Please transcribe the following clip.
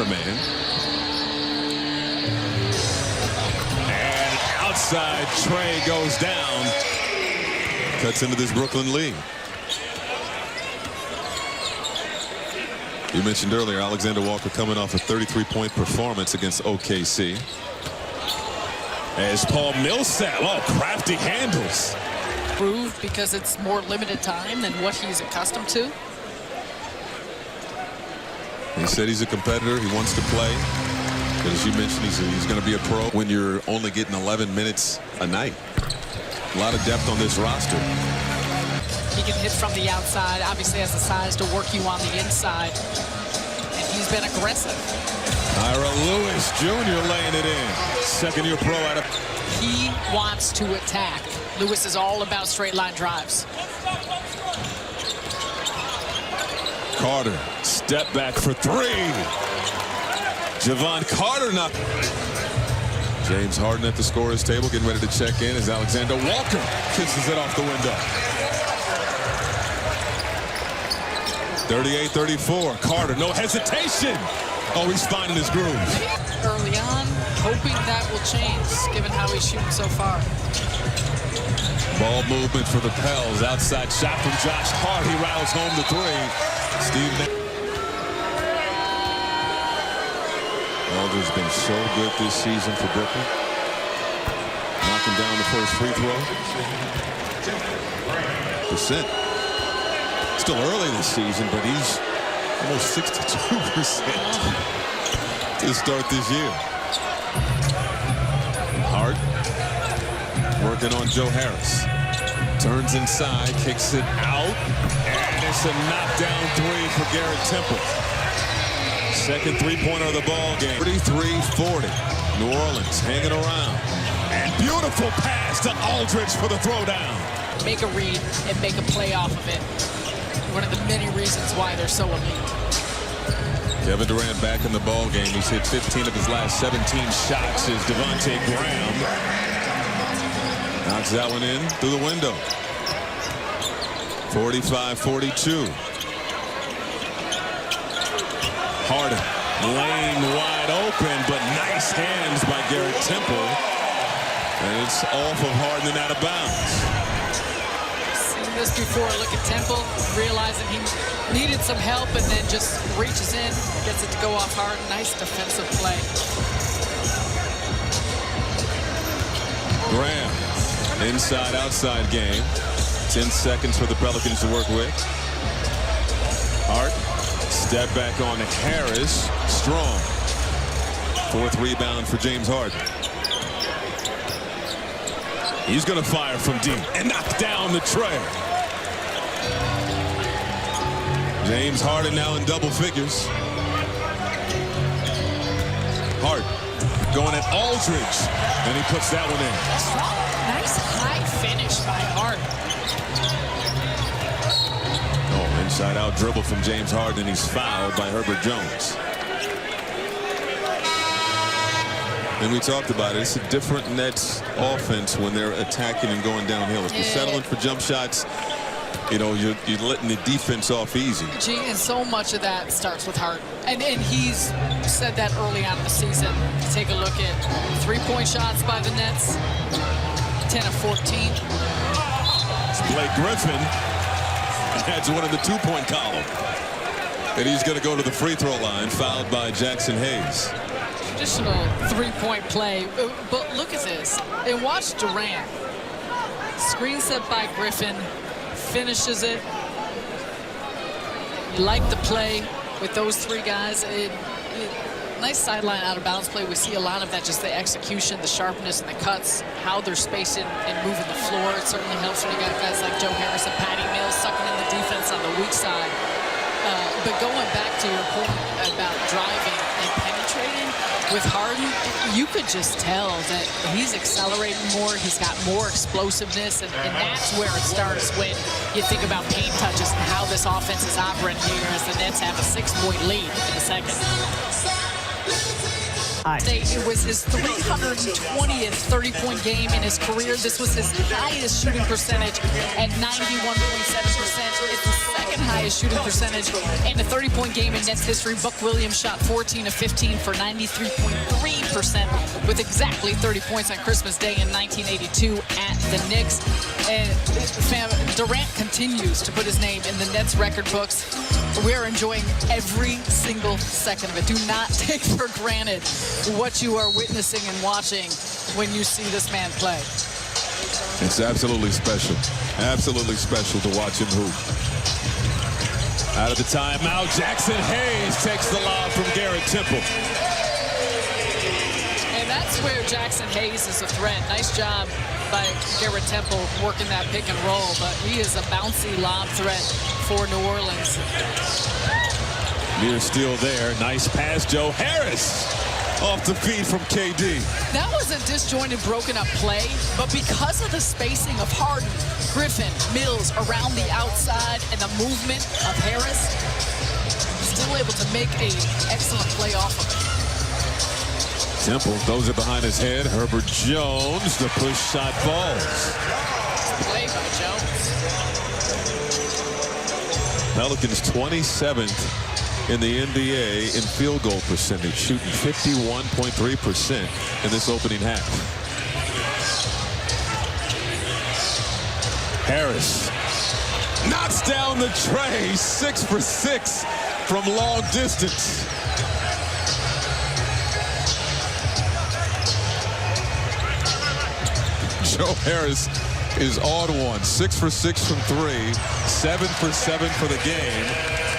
man. And outside Trey goes down. Cuts into this Brooklyn lead. You mentioned earlier Alexander Walker coming off a 33-point performance against OKC. As Paul Millsap, crafty handles. Improved because it's more limited time than what he's accustomed to. He said he's a competitor. He wants to play. But as you mentioned, he's going to be a pro when you're only getting 11 minutes a night. A lot of depth on this roster. He can hit from the outside. Obviously has the size to work you on the inside. And he's been aggressive. Ira Lewis Jr. laying it in. Second-year pro out of... He wants to attack. Lewis is all about straight line drives. Carter, step back for three. Javon Carter not. James Harden at the scorer's table getting ready to check in as Alexander Walker kisses it off the window. 38-34. Carter, no hesitation. Oh, he's finding his groove. Early on, hoping that will change, given how he's shooting so far. Ball movement for the Pels. Outside shot from Josh Hart. He rattles home the three. Steve Aldridge been so good this season for Brooklyn. Knocking down the first free throw. Percent. Still early this season, but he's almost 62% to start this year. Hart working on Joe Harris. Turns inside, kicks it out, and it's a knockdown three for Garrett Temple. Second three-pointer of the ball game. 33-40. New Orleans hanging around. And beautiful pass to Aldridge for the throwdown. Make a read and make a play off of it. One of the many reasons why they're so elite. Kevin Durant back in the ball game. He's hit 15 of his last 17 shots as Devontae Graham knocks that one in through the window. 45-42. Harden, lane wide open, but nice hands by Garrett Temple. And it's off of Harden and out of bounds. Seen this before. Look at Temple, realizing he needed some help and then just reaches in, gets it to go off Harden. Nice defensive play. Graham, inside-outside game. 10 seconds for the Pelicans to work with. Hart, step back on Harris. Strong. Fourth rebound for James Harden. He's going to fire from deep and knock down the tray. James Harden now in double figures. Hart going at Aldridge, and he puts that one in. Nice high finish by Hart. Oh, inside-out dribble from James Harden, and he's fouled by Herbert Jones. And we talked about it. It's a different Nets offense when they're attacking and going downhill. If you're settling for jump shots, you know, you're letting the defense off easy. And so much of that starts with Harden. And he's said that early on in the season. Take a look at three-point shots by the Nets. 10 of 14. It's Blake Griffin. That's one in the two-point column. And he's going to go to the free throw line, fouled by Jackson Hayes. Traditional three-point play. But look at this. And watch Durant. Screen set by Griffin. Finishes it. You like the play with those three guys. Nice sideline out of bounds play. We see a lot of that, just the execution, the sharpness, and the cuts, how they're spacing and moving the floor. It certainly helps when you got guys like Joe Harris and Patty Mills sucking in the defense on the weak side. But going back to your point about driving and penetrating, with Harden, you could just tell that he's accelerating more. He's got more explosiveness, and that's where it starts when you think about paint touches and how this offense is operating here as the Nets have a 6-point lead in the second. high. It was his 320th 30-point game in his career. This was his highest shooting percentage at 91.7%. It's the second highest shooting percentage in a 30-point game in Nets history. Buck Williams shot 14 of 15 for 93.3% with exactly 30 points on Christmas Day in 1982 at the Knicks. And Durant continues to put his name in the Nets record books. We are enjoying every single second of it. Do not take for granted what you are witnessing and watching when you see this man play. It's absolutely special. Absolutely special to watch him hoop. Out of the timeout, Jackson Hayes takes the lob from Garrett Temple. And that's where Jackson Hayes is a threat. Nice job by Garrett Temple working that pick and roll, but he is a bouncy lob threat for New Orleans. Near steal there. Nice pass, Joe Harris. Off the feed from KD. That was a disjointed, broken up play, but because of the spacing of Harden, Griffin, Mills around the outside and the movement of Harris, still able to make an excellent play off of it. Temple throws it behind his head. Herbert Jones, the push shot falls. Play by Jones. Pelicans 27th in the NBA in field goal percentage, shooting 51.3% in this opening half. Harris knocks down the tray, 6 for 6 from long distance. Joe Harris is on one, 6 for 6 from 3, 7 for 7 for the game.